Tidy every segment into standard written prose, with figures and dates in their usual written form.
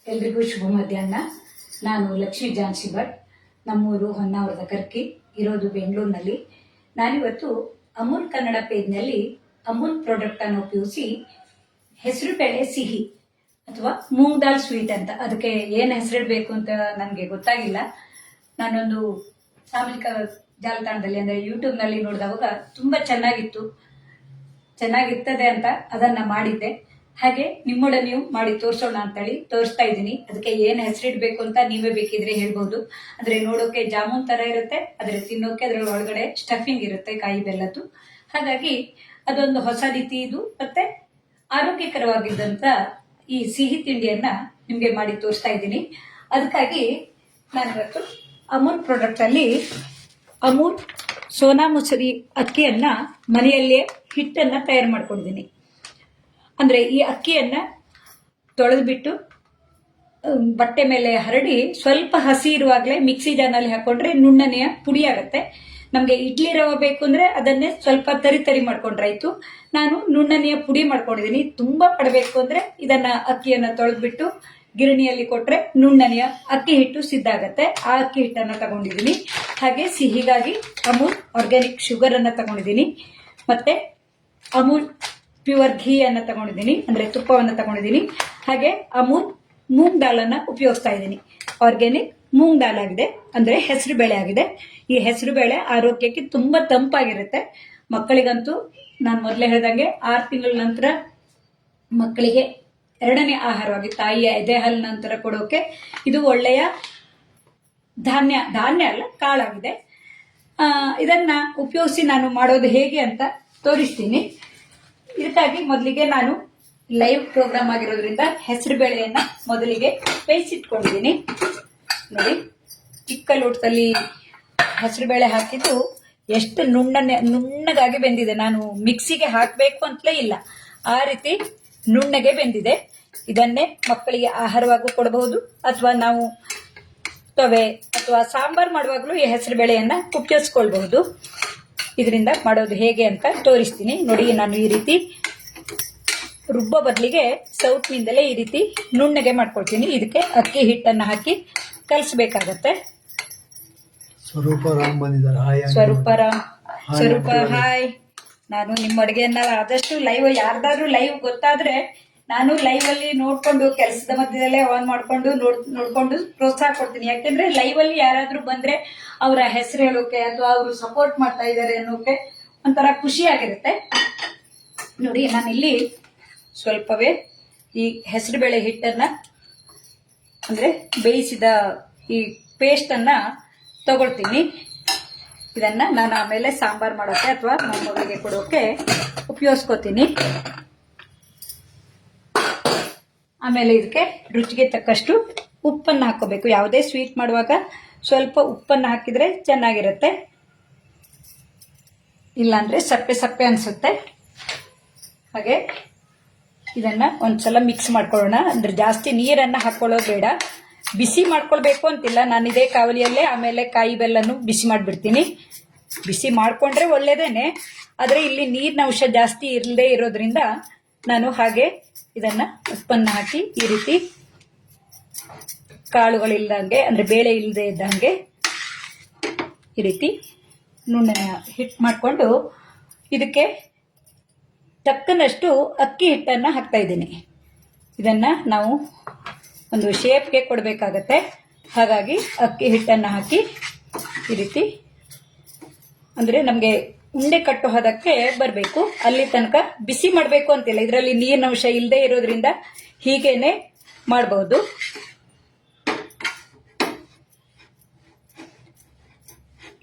ಎಲ್ರಿಗೂ ಶುಭ ಮಧ್ಯಾಹ್ನ. ನಾನು ಲಕ್ಷ್ಮೀ ಜಾನ್ಸಿ ಭಟ್. ನಮ್ಮೂರು ಹೊನ್ನಾವರದ ಕರ್ಕಿ, ಇರೋದು ಬೆಂಗಳೂರಿನಲ್ಲಿ. ನಾನಿವತ್ತು ಅಮೂಲ್ ಕನ್ನಡ ಪೇಜ್ನಲ್ಲಿ ಅಮೂಲ್ ಪ್ರಾಡಕ್ಟ್ ಅನ್ನು ಉಪಯೋಗಿಸಿ ಹೆಸರುಬೇಳೆ ಸಿಹಿ ಅಥವಾ ಮೂಂಗ್ ದಾಲ್ ಸ್ವೀಟ್ ಅಂತ, ಅದಕ್ಕೆ ಏನು ಹೆಸರಿಡಬೇಕು ಅಂತ ನನಗೆ ಗೊತ್ತಾಗಿಲ್ಲ. ನಾನೊಂದು ಸಾಮಾಜಿಕ ಜಾಲತಾಣದಲ್ಲಿ ಅಂದರೆ ಯೂಟ್ಯೂಬ್ನಲ್ಲಿ ನೋಡಿದವಾಗ ತುಂಬ ಚೆನ್ನಾಗಿರ್ತದೆ ಅಂತ ಅದನ್ನ ಮಾಡಿದ್ದೆ. ಹಾಗೆ ನಿಮ್ಮೊಡನೆಯೂ ಮಾಡಿ ತೋರಿಸೋಣ ಅಂತೇಳಿ ತೋರಿಸ್ತಾ ಇದ್ದೀನಿ. ಅದಕ್ಕೆ ಏನು ಹೆಸರಿಡಬೇಕು ಅಂತ ನೀವೇ ಬೇಕಿದ್ರೆ ಹೇಳ್ಬೋದು. ಅಂದ್ರೆ ನೋಡೋಕೆ ಜಾಮೂನ್ ತರ ಇರುತ್ತೆ, ಆದ್ರೆ ತಿನ್ನೋಕೆ ಅದರ ಒಳಗಡೆ ಸ್ಟಫಿಂಗ್ ಇರುತ್ತೆ, ಕಾಯಿ ಬೆಲ್ಲದ್ದು. ಹಾಗಾಗಿ ಅದೊಂದು ಹೊಸ ರೀತಿ ಇದು, ಮತ್ತೆ ಆರೋಗ್ಯಕರವಾಗಿದ್ದಂತ ಈ ಸಿಹಿ ತಿಂಡಿಯನ್ನ ನಿಮ್ಗೆ ಮಾಡಿ ತೋರಿಸ್ತಾ ಇದ್ದೀನಿ. ಅದಕ್ಕಾಗಿ ನಾನಿವತ್ತು ಅಮೂಲ್ ಪ್ರಾಡಕ್ಟ್ ಅಲ್ಲಿ ಅಮೂಲ್ ಸೋನಾ ಮಸೂರಿ ಅಕ್ಕಿಯನ್ನ ಮನೆಯಲ್ಲೇ ಹಿಟ್ಟನ್ನ ತಯಾರು ಮಾಡ್ಕೊಂಡಿದ್ದೀನಿ. ಅಂದ್ರೆ ಈ ಅಕ್ಕಿಯನ್ನ ತೊಳೆದ್ಬಿಟ್ಟು ಬಟ್ಟೆ ಮೇಲೆ ಹರಡಿ ಸ್ವಲ್ಪ ಹಸಿ ಇರುವಾಗಲೇ ಮಿಕ್ಸಿ ಜಾರ್ನಲ್ಲಿ ಹಾಕೊಂಡ್ರೆ ನುಣ್ಣನೆಯ ಪುಡಿ ಆಗತ್ತೆ. ನಮ್ಗೆ ಇಡ್ಲಿ ರವೆ ಬೇಕು ಅಂದ್ರೆ ಅದನ್ನೇ ಸ್ವಲ್ಪ ತರಿ ಮಾಡ್ಕೊಂಡ್ರಾಯ್ತು. ನಾನು ನುಣ್ಣನೆಯ ಪುಡಿ ಮಾಡ್ಕೊಂಡಿದ್ದೀನಿ. ತುಂಬಾ ಪಡಬೇಕು ಅಂದ್ರೆ ಇದನ್ನ ಅಕ್ಕಿಯನ್ನ ತೊಳೆದ್ಬಿಟ್ಟು ಗಿರಣಿಯಲ್ಲಿ ಕೊಟ್ರೆ ನುಣ್ಣನೆಯ ಅಕ್ಕಿ ಹಿಟ್ಟು ಸಿದ್ಧ ಆಗತ್ತೆ. ಆ ಅಕ್ಕಿ ಹಿಟ್ಟನ್ನ ತಗೊಂಡಿದ್ದೀನಿ. ಹಾಗೆ ಸಿಹಿಗಾಗಿ ಅಮೂಲ್ ಆರ್ಗ್ಯಾನಿಕ್ ಶುಗರ್ ಅನ್ನ ತಗೊಂಡಿದ್ದೀನಿ. ಮತ್ತೆ ಅಮೂಲ್ ಪ್ಯೂರ್ ಘೀ ಅನ್ನ ತಗೊಂಡಿದ್ದೀನಿ, ಅಂದ್ರೆ ತುಪ್ಪವನ್ನು ತಗೊಂಡಿದ್ದೀನಿ. ಹಾಗೆ ಅಮೂಲ್ ಮೂಂಗ್ ದಾಲ್ ಅನ್ನ ಉಪಯೋಗಿಸ್ತಾ ಇದ್ದೀನಿ. ಆರ್ಗ್ಯಾನಿಕ್ ಮೂಂಗ್ ದಾಲ್ ಆಗಿದೆ, ಅಂದ್ರೆ ಹೆಸರು ಬೇಳೆ ಆಗಿದೆ. ಈ ಹೆಸರು ಬೇಳೆ ಆರೋಗ್ಯಕ್ಕೆ ತುಂಬಾ ತಂಪಾಗಿರುತ್ತೆ. ಮಕ್ಕಳಿಗಂತೂ ನಾನು ಮೊದಲೇ ಹೇಳ್ದಂಗೆ 6 ತಿಂಗಳ ನಂತರ ಮಕ್ಕಳಿಗೆ ಎರಡನೇ ಆಹಾರವಾಗಿ ತಾಯಿಯ ಎದೆ ಹಾಲಿನ ನಂತರ ಕೊಡೋಕೆ ಇದು ಒಳ್ಳೆಯ ಧಾನ್ಯ ಅಲ್ಲ, ಕಾಳಾಗಿದೆ. ಇದನ್ನ ಉಪಯೋಗಿಸಿ ನಾನು ಮಾಡೋದು ಹೇಗೆ ಅಂತ ತೋರಿಸ್ತೀನಿ. ಇದಕ್ಕಾಗಿ ಮೊದಲಿಗೆ ನಾನು ಲೈವ್ ಪ್ರೋಗ್ರಾಮ್ ಆಗಿರೋದ್ರಿಂದ ಹೆಸರು ಬೇಳೆಯನ್ನ ಮೊದಲಿಗೆ ಬೇಯಿಸಿಟ್ಕೊಂಡಿದ್ದೀನಿ. ನೋಡಿ, ಚಿಕ್ಕ ಲೋಟದಲ್ಲಿ ಹೆಸರು ಬೇಳೆ ಹಾಕಿದ್ದು ಎಷ್ಟು ನುಣ್ಣಗಾಗಿ ಬೆಂದಿದೆ. ನಾನು ಮಿಕ್ಸಿಗೆ ಹಾಕಬೇಕು ಅಂತಲೇ ಇಲ್ಲ, ಆ ರೀತಿ ನುಣ್ಣಗೆ ಬೆಂದಿದೆ. ಇದನ್ನೇ ಮಕ್ಕಳಿಗೆ ಆಹಾರವಾಗೂ ಕೊಡಬಹುದು, ಅಥವಾ ನಾವು ತವೆ ಅಥವಾ ಸಾಂಬಾರ್ ಮಾಡುವಾಗಲೂ ಈ ಹೆಸರು ಬೇಳೆಯನ್ನ ಉಪಯೋಗಿಸ್ಕೊಳ್ಬಹುದು. ಇದರಿಂದ ಮಾಡೋದು ಹೇಗೆ ಅಂತ ತೋರಿಸ್ತೀನಿ. ನೋಡಿ, ನಾನು ಈ ರೀತಿ ರುಬ್ಬೋ ಬದಲಿಗೆ ಸೌಟ್ನಿಂದಲೇ ಈ ರೀತಿ ನುಣ್ಣಗೆ ಮಾಡ್ಕೊಳ್ತೀನಿ. ಇದಕ್ಕೆ ಅಕ್ಕಿ ಹಿಟ್ಟನ್ನು ಹಾಕಿ ಕಲಿಸ್ಬೇಕಾಗತ್ತೆ. ಸ್ವರೂಪ ಹಾಯ್. ನಾನು ನಿಮ್ಮ ಅಡುಗೆಯನ್ನ ಆದಷ್ಟು ಲೈವ್, ಯಾರ್ದಾದ್ರೂ ಲೈವ್ ಗೊತ್ತಾದ್ರೆ ನಾನು ಲೈವ್ ಅಲ್ಲಿ ನೋಡ್ಕೊಂಡು ಕೆಲಸದ ಮಧ್ಯದಲ್ಲೇ ಆನ್ ಮಾಡ್ಕೊಂಡು ನೋಡ್ಕೊಂಡು ಪ್ರೋತ್ಸಾಹ ಕೊಡ್ತೀನಿ. ಯಾಕೆಂದ್ರೆ ಲೈವ್ ಅಲ್ಲಿ ಯಾರಾದ್ರೂ ಬಂದ್ರೆ ಅವರ ಹೆಸರು ಹೇಳೋಕೆ ಅಥವಾ ಅವರು ಸಪೋರ್ಟ್ ಮಾಡ್ತಾ ಇದ್ದಾರೆ ಅನ್ನೋಕೆ ಒಂಥರ ಖುಷಿ ಆಗಿರುತ್ತೆ. ನೋಡಿ, ನಾನಿಲ್ಲಿ ಸ್ವಲ್ಪವೇ ಈ ಹೆಸರುಬೇಳೆ ಹಿಟ್ಟನ್ನ, ಅಂದ್ರೆ ಬೇಯಿಸಿದ ಈ ಪೇಸ್ಟ್ ಅನ್ನ ತಗೊಳ್ತೀನಿ. ಇದನ್ನ ನಾನು ಆಮೇಲೆ ಸಾಂಬಾರ್ ಮಾಡೋಕೆ ಅಥವಾ ಮೊಮ್ಮಗಳಿಗೆ ಕೊಡೋಕೆ ಉಪಯೋಗಿಸ್ಕೋತೀನಿ. ಆಮೇಲೆ ಇದಕ್ಕೆ ರುಚಿಗೆ ತಕ್ಕಷ್ಟು ಉಪ್ಪನ್ನು ಹಾಕೋಬೇಕು. ಯಾವುದೇ ಸ್ವೀಟ್ ಮಾಡುವಾಗ ಸ್ವಲ್ಪ ಉಪ್ಪನ್ನು ಹಾಕಿದ್ರೆ ಚೆನ್ನಾಗಿರುತ್ತೆ, ಇಲ್ಲಾಂದ್ರೆ ಸಪ್ಪೆ ಅನ್ಸುತ್ತೆ. ಹಾಗೆ ಇದನ್ನ ಒಂದ್ಸಲ ಮಿಕ್ಸ್ ಮಾಡ್ಕೊಳ್ಳೋಣ. ಅಂದ್ರೆ ಜಾಸ್ತಿ ನೀರನ್ನ ಹಾಕೊಳ್ಳೋದು ಬೇಡ, ಬಿಸಿ ಮಾಡ್ಕೊಳ್ಬೇಕು ಅಂತಿಲ್ಲ. ನಾನು ಇದೇ ಕಾವಲಿಯಲ್ಲೇ ಆಮೇಲೆ ಕಾಯಿ ಬೆಲ್ಲನು ಬಿಸಿ ಮಾಡಿಬಿಡ್ತೀನಿ. ಬಿಸಿ ಮಾಡ್ಕೊಂಡ್ರೆ ಒಳ್ಳೇದೇನೆ, ಆದ್ರೆ ಇಲ್ಲಿ ನೀರಿನ ಅಂಶ ಜಾಸ್ತಿ ಇರದೇ ಇರೋದ್ರಿಂದ ನಾನು ಹಾಗೆ ಇದನ್ನ ಉಪ್ಪನ್ನ ಹಾಕಿ ಈ ರೀತಿ ಕಾಳುಗಳಿಲ್ದಂಗೆ, ಅಂದ್ರೆ ಬೇಳೆ ಇಲ್ಲದೆ ಇದ್ದಂಗೆ ಈ ರೀತಿ ನುಣ್ಣನೆ ಹಿಟ್ಟು ಮಾಡಿಕೊಂಡು ಇದಕ್ಕೆ ತಕ್ಕನಷ್ಟು ಅಕ್ಕಿ ಹಿಟ್ಟನ್ನ ಹಾಕ್ತಾ ಇದ್ದೀನಿ. ಇದನ್ನ ನಾವು ಒಂದು ಶೇಪ್ಗೆ ಕೊಡಬೇಕಾಗತ್ತೆ. ಹಾಗಾಗಿ ಅಕ್ಕಿ ಹಿಟ್ಟನ್ನ ಹಾಕಿ ಈ ರೀತಿ, ಅಂದ್ರೆ ನಮಗೆ ಉಂಡೆ ಕಟ್ಟೋ ಹದಕ್ಕೆ ಬರಬೇಕು. ಅಲ್ಲಿ ತನಕ ಬಿಸಿ ಮಾಡಬೇಕು ಅಂತಿಲ್ಲ. ಇದರಲ್ಲಿ ನೀರಿನ ಅಂಶ ಇಲ್ಲದೆ ಇರೋದ್ರಿಂದ ಹೀಗೇನೆ ಮಾಡಬಹುದು.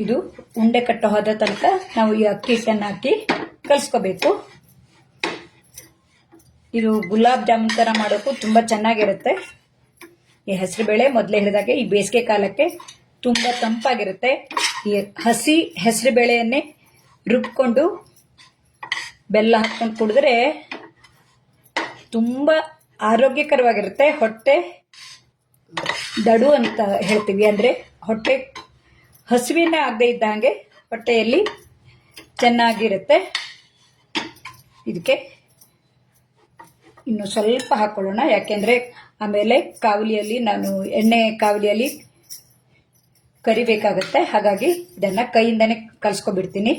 ಇದು ಉಂಡೆ ಕಟ್ಟೋ ಹದ ತನಕ ನಾವು ಈ ಅಕ್ಕಿ ಹಿಟ್ಟನ್ನು ಹಾಕಿ ಕಲಿಸ್ಕೋಬೇಕು. ಇದು ಗುಲಾಬ್ ಜಾಮೂನ್ ತರ ಮಾಡೋಕ್ಕೂ ತುಂಬಾ ಚೆನ್ನಾಗಿರುತ್ತೆ. ಈ ಹೆಸರು ಬೇಳೆ ಮೊದಲೇ ಹೇಳಿದಾಗೆ ಈ ಬೇಸಿಗೆ ಕಾಲಕ್ಕೆ ತುಂಬಾ ತಂಪಾಗಿರುತ್ತೆ. ಈ ಹಸಿ ಹೆಸರು ಬೇಳೆಯನ್ನೇ ರುಬ್ಕೊಂಡು ಬೆಲ್ಲ ಹಾಕೊಂಡು ಕುಡಿದ್ರೆ ತುಂಬಾ ಆರೋಗ್ಯಕರವಾಗಿರುತ್ತೆ. ಹೊಟ್ಟೆ ದಡು ಅಂತ ಹೇಳ್ತೀವಿ, ಅಂದ್ರೆ ಹೊಟ್ಟೆ ಹಸುವಿನ ಆಗದೆ ಇದ್ದಂಗೆ ಹೊಟ್ಟೆಯಲ್ಲಿ ಚೆನ್ನಾಗಿರುತ್ತೆ. ಇದಕ್ಕೆ ಇನ್ನು ಸ್ವಲ್ಪ ಹಾಕೊಳ್ಳೋಣ, ಯಾಕೆಂದರೆ ಆಮೇಲೆ ಕಾವಲಿಯಲ್ಲಿ ನಾನು ಎಣ್ಣೆ ಕಾವಲಿಯಲ್ಲಿ ಕರಿಬೇಕಾಗತ್ತೆ. ಹಾಗಾಗಿ ಇದನ್ನು ಕೈಯಿಂದನೇ ಕಲಿಸ್ಕೊಬಿಡ್ತೀನಿ.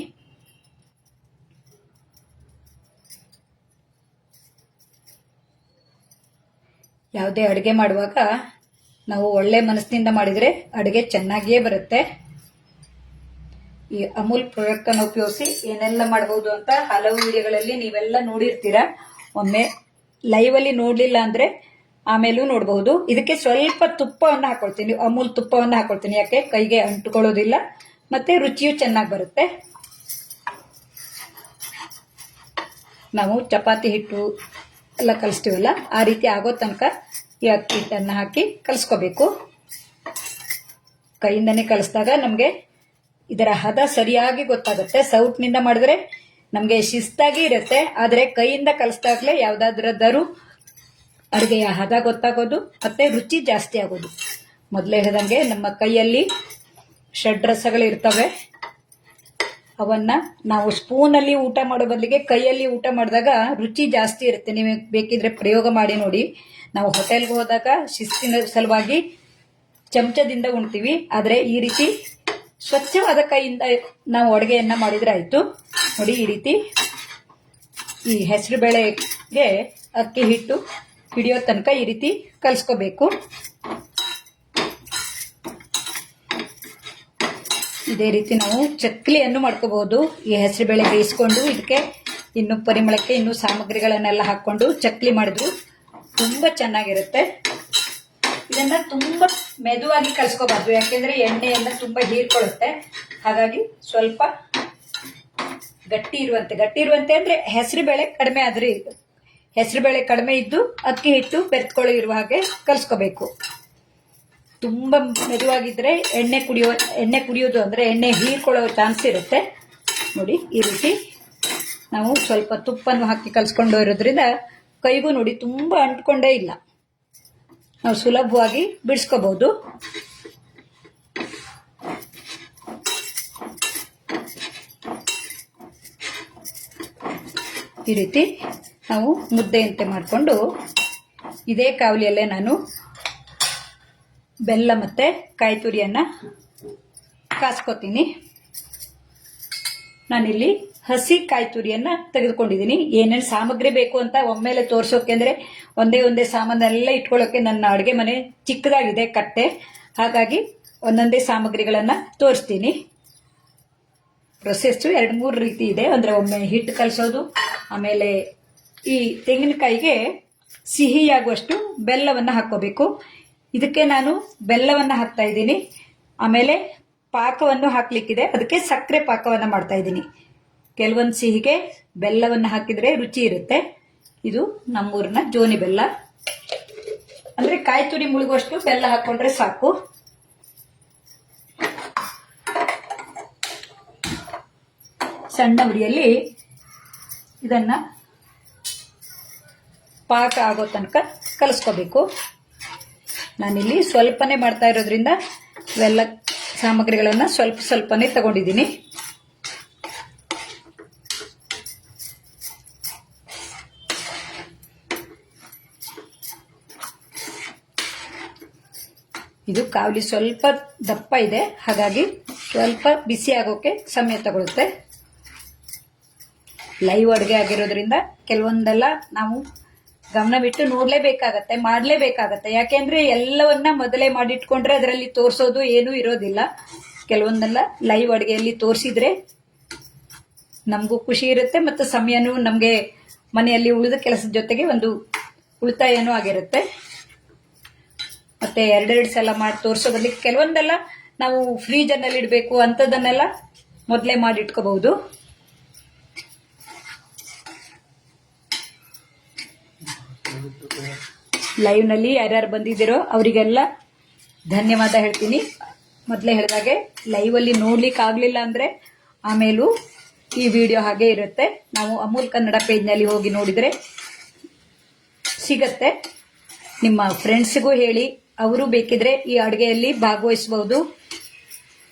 ಯಾವುದೇ ಅಡುಗೆ ಮಾಡುವಾಗ ನಾವು ಒಳ್ಳೆ ಮನಸ್ಸಿನಿಂದ ಮಾಡಿದರೆ ಅಡುಗೆ ಚೆನ್ನಾಗಿಯೇ ಬರುತ್ತೆ. ಈ ಅಮೂಲ್ ಪ್ರಾಡಕ್ಟನ್ನು ಉಪಯೋಗಿಸಿ ಏನೆಲ್ಲ ಮಾಡಬಹುದು ಅಂತ ಹಲವು ವಿಡಿಯೋಗಳಲ್ಲಿ ನೀವೆಲ್ಲ ನೋಡಿರ್ತೀರಾ. ಒಮ್ಮೆ ಲೈವಲ್ಲಿ ನೋಡಲಿಲ್ಲ ಅಂದರೆ ಆಮೇಲೂ ನೋಡಬಹುದು. ಇದಕ್ಕೆ ಸ್ವಲ್ಪ ತುಪ್ಪವನ್ನು ಹಾಕೊಳ್ತೀನಿ, ಅಮೂಲ್ ತುಪ್ಪವನ್ನು ಹಾಕೊಳ್ತೀನಿ. ಯಾಕೆ ಕೈಗೆ ಅಂಟುಕೊಳ್ಳೋದಿಲ್ಲ ಮತ್ತು ರುಚಿಯೂ ಚೆನ್ನಾಗಿ ಬರುತ್ತೆ. ನಾವು ಚಪಾತಿ ಹಿಟ್ಟು ಎಲ್ಲ ಕಲಿಸ್ತೀವಲ್ಲ, ಆ ರೀತಿ ಆಗೋ ತನಕ ಈ ಅಕ್ಕಿ ಹಿಟ್ಟನ್ನು ಹಾಕಿ ಕಲಿಸ್ಕೋಬೇಕು. ಕೈಯಿಂದನೇ ಕಲಿಸಿದಾಗ ನಮಗೆ ಇದರ ಹದ ಸರಿಯಾಗಿ ಗೊತ್ತಾಗುತ್ತೆ. ಸೌಟ್ನಿಂದ ಮಾಡಿದ್ರೆ ನಮಗೆ ಶಿಸ್ತಾಗಿ ಇರುತ್ತೆ, ಆದರೆ ಕೈಯಿಂದ ಕಲಿಸಿದಾಗಲೇ ಯಾವುದಾದ್ರದ್ದಾರು ಅಡುಗೆಯ ಹದ ಗೊತ್ತಾಗೋದು ಮತ್ತು ರುಚಿ ಜಾಸ್ತಿ ಆಗೋದು. ಮೊದಲೇ ಹೇಳಿದಂಗೆ ನಮ್ಮ ಕೈಯಲ್ಲಿ ಷಡ್ರಸಗಳಿರ್ತವೆ. ಅವನ್ನು ನಾವು ಸ್ಪೂನಲ್ಲಿ ಊಟ ಮಾಡೋ ಬದಲಿಗೆ ಕೈಯಲ್ಲಿ ಊಟ ಮಾಡಿದಾಗ ರುಚಿ ಜಾಸ್ತಿ ಇರುತ್ತೆ. ನೀವು ಬೇಕಿದ್ರೆ ಪ್ರಯೋಗ ಮಾಡಿ ನೋಡಿ. ನಾವು ಹೋಟೆಲ್ಗೆ ಹೋದಾಗ ಶಿಸ್ತಿನ ಸಲುವಾಗಿ ಚಮಚದಿಂದ ಉಣ್ತೀವಿ, ಆದರೆ ಈ ರೀತಿ ಸ್ವಚ್ಛವಾದ ಕೈಯಿಂದ ನಾವು ಅಡುಗೆಯನ್ನು ಮಾಡಿದರೆ ಆಯಿತು. ನೋಡಿ, ಈ ರೀತಿ ಈ ಹೆಸರು ಬೇಳೆಗೆ ಅಕ್ಕಿ ಹಿಟ್ಟು ಹಿಡಿಯೋ ತನಕ ಈ ರೀತಿ ಕಲಿಸ್ಕೋಬೇಕು. ಇದೇ ರೀತಿ ನಾವು ಚಕ್ಲಿಯನ್ನು ಮಾಡ್ಕೋಬಹುದು. ಈ ಹೆಸರು ಬೇಳೆ ಬೇಯಿಸ್ಕೊಂಡು ಇದಕ್ಕೆ ಇನ್ನು ಪರಿಮಳಕ್ಕೆ ಇನ್ನೂ ಸಾಮಗ್ರಿಗಳನ್ನೆಲ್ಲ ಹಾಕ್ಕೊಂಡು ಚಕ್ಲಿ ಮಾಡಿದ್ರು ತುಂಬ ಚೆನ್ನಾಗಿರುತ್ತೆ. ಇದನ್ನು ತುಂಬ ಮೆದುವಾಗಿ ಕಲಿಸ್ಕೋಬಾರ್ದು, ಯಾಕೆಂದರೆ ಎಣ್ಣೆಯನ್ನು ತುಂಬ ಹೀರ್ಕೊಳ್ಳುತ್ತೆ. ಹಾಗಾಗಿ ಸ್ವಲ್ಪ ಗಟ್ಟಿ ಇರುವಂತೆ ಅಂದರೆ ಹೆಸರುಬೇಳೆ ಕಡಿಮೆ ಆದರೆ, ಹೆಸರುಬೇಳೆ ಕಡಿಮೆ ಇದ್ದು ಅಕ್ಕಿ ಹಿಟ್ಟು ಬೆರೆತ್ಕೊಳ್ಳೋ ಇರುವ ಹಾಗೆ ಕಲಿಸ್ಕೋಬೇಕು. ತುಂಬ ಮೆದುವಾಗಿದ್ದರೆ ಎಣ್ಣೆ ಕುಡಿಯೋದು ಅಂದರೆ ಎಣ್ಣೆ ಹೀರ್ಕೊಳ್ಳೋ ಚಾನ್ಸ್ ಇರುತ್ತೆ. ನೋಡಿ, ಈ ರೀತಿ ನಾವು ಸ್ವಲ್ಪ ತುಪ್ಪನ್ನು ಹಾಕಿ ಕಲಿಸ್ಕೊಂಡು ಇರೋದ್ರಿಂದ ಕೈಗೂ ನೋಡಿ ತುಂಬ ಅಂಟ್ಕೊಂಡೇ ಇಲ್ಲ, ನಾವು ಸುಲಭವಾಗಿ ಬಿಡಿಸ್ಕೋಬಹುದು. ಈ ರೀತಿ ನಾವು ಮುದ್ದೆಯಂತೆ ಮಾಡಿಕೊಂಡು ಇದೇ ಕಾವಲಿಯಲ್ಲೇ ನಾನು ಬೆಲ್ಲ ಮತ್ತು ಕಾಯಿ ತುರಿಯನ್ನು ಕಾಸ್ಕೋತೀನಿ. ನಾನಿಲ್ಲಿ ಹಸಿ ಕಾಯಿ ತುರಿಯನ್ನು ತೆಗೆದುಕೊಂಡಿದ್ದೀನಿ. ಏನೇನು ಸಾಮಗ್ರಿ ಬೇಕು ಅಂತ ಒಮ್ಮೆಲೆ ತೋರಿಸೋಕೆ ಅಂದರೆ ಒಂದೇ ಸಾಮಾನೆಲ್ಲ ಇಟ್ಕೊಳ್ಳೋಕೆ ನನ್ನ ಅಡುಗೆ ಮನೆ ಚಿಕ್ಕದಾಗಿದೆ, ಕಟ್ಟೆ. ಹಾಗಾಗಿ ಒಂದೊಂದೇ ಸಾಮಗ್ರಿಗಳನ್ನು ತೋರಿಸ್ತೀನಿ. ಪ್ರೊಸೆಸ್ಸು 2-3 ರೀತಿ ಇದೆ. ಅಂದರೆ ಒಮ್ಮೆ ಹಿಟ್ಟು ಕಲಿಸೋದು, ಆಮೇಲೆ ಈ ತೆಂಗಿನಕಾಯಿಗೆ ಸಿಹಿಯಾಗುವಷ್ಟು ಬೆಲ್ಲವನ್ನು ಹಾಕ್ಕೋಬೇಕು. ಇದಕ್ಕೆ ನಾನು ಬೆಲ್ಲವನ್ನು ಹಾಕ್ತಾ ಇದ್ದೀನಿ. ಆಮೇಲೆ ಪಾಕವನ್ನು ಹಾಕ್ಲಿಕ್ಕಿದೆ, ಅದಕ್ಕೆ ಸಕ್ಕರೆ ಪಾಕವನ್ನು ಮಾಡ್ತಾ ಇದ್ದೀನಿ. ಕೆಲವೊಂದು ಸಿಹಿಗೆ ಬೆಲ್ಲವನ್ನು ಹಾಕಿದರೆ ರುಚಿ ಇರುತ್ತೆ. ಇದು ನಮ್ಮೂರಿನ ಜೋನಿ ಬೆಲ್ಲ. ಅಂದರೆ ಕಾಯಿ ತುರಿ ಮುಳುಗುವಷ್ಟು ಬೆಲ್ಲ ಹಾಕ್ಕೊಂಡ್ರೆ ಸಾಕು. ಸಣ್ಣ ಉರಿಯಲ್ಲಿ ಇದನ್ನು ಪಾಕ ಆಗೋ ತನಕ ಕಲಿಸ್ಕೋಬೇಕು. ನಾನಿಲ್ಲಿ ಸ್ವಲ್ಪನೇ ಮಾಡ್ತಾ ಇರೋದ್ರಿಂದ ಇವೆಲ್ಲ ಸಾಮಗ್ರಿಗಳನ್ನು ಸ್ವಲ್ಪನೇ ತಗೊಂಡಿದ್ದೀನಿ. ಇದು ಕಾವಲಿ ಸ್ವಲ್ಪ ದಪ್ಪ ಇದೆ, ಹಾಗಾಗಿ ಸ್ವಲ್ಪ ಬಿಸಿ ಆಗೋಕೆ ಸಮಯ ತಗೊಳುತ್ತೆ. ಲೈವ್ ಅಡುಗೆ ಆಗಿರೋದ್ರಿಂದ ಕೆಲವೊಂದೆಲ್ಲ ನಾವು ಗಮನವಿಟ್ಟು ನೋಡಲೇಬೇಕಾಗತ್ತೆ, ಮಾಡಲೇಬೇಕಾಗತ್ತೆ. ಯಾಕೆಂದರೆ ಎಲ್ಲವನ್ನ ಮೊದಲೇ ಮಾಡಿಟ್ಕೊಂಡ್ರೆ ಅದರಲ್ಲಿ ತೋರಿಸೋದು ಏನೂ ಇರೋದಿಲ್ಲ. ಕೆಲವೊಂದೆಲ್ಲ ಲೈವ್ ಅಡುಗೆಯಲ್ಲಿ ತೋರಿಸಿದ್ರೆ ನಮಗೂ ಖುಷಿ ಇರುತ್ತೆ ಮತ್ತು ಸಮಯನೂ ನಮಗೆ ಮನೆಯಲ್ಲಿ ಉಳಿದ ಕೆಲಸದ ಜೊತೆಗೆ ಒಂದು ಉಳಿತಾಯನೂ ಆಗಿರುತ್ತೆ. ಮತ್ತು 2 ಸಲ ಮಾಡಿ ತೋರಿಸೋ ಬದಲಿಗೆ ಕೆಲವೊಂದೆಲ್ಲ ನಾವು ಫ್ರೀಜರ್ನಲ್ಲಿ ಇಡಬೇಕು ಅಂಥದ್ದನ್ನೆಲ್ಲ ಮೊದಲೇ ಮಾಡಿಟ್ಕೋಬಹುದು. ಲೈವ್ನಲ್ಲಿ ಯಾರ್ಯಾರು ಬಂದಿದ್ದೀರೋ ಅವರಿಗೆಲ್ಲ ಧನ್ಯವಾದ ಹೇಳ್ತೀನಿ. ಮೊದಲೇ ಹೇಳಿದಾಗೆ ಲೈವಲ್ಲಿ ನೋಡ್ಲಿಕ್ಕೆ ಆಗಲಿಲ್ಲ ಅಂದರೆ ಆಮೇಲೂ ಈ ವಿಡಿಯೋ ಹಾಗೆ ಇರುತ್ತೆ. ನಾವು ಅಮೂಲ್ ಕನ್ನಡ ಪೇಜ್ನಲ್ಲಿ ಹೋಗಿ ನೋಡಿದರೆ ಸಿಗತ್ತೆ. ನಿಮ್ಮ ಫ್ರೆಂಡ್ಸಿಗೂ ಹೇಳಿ, ಅವರು ಬೇಕಿದ್ರೆ ಈ ಅಡುಗೆಯಲ್ಲಿ ಭಾಗವಹಿಸಬಹುದು.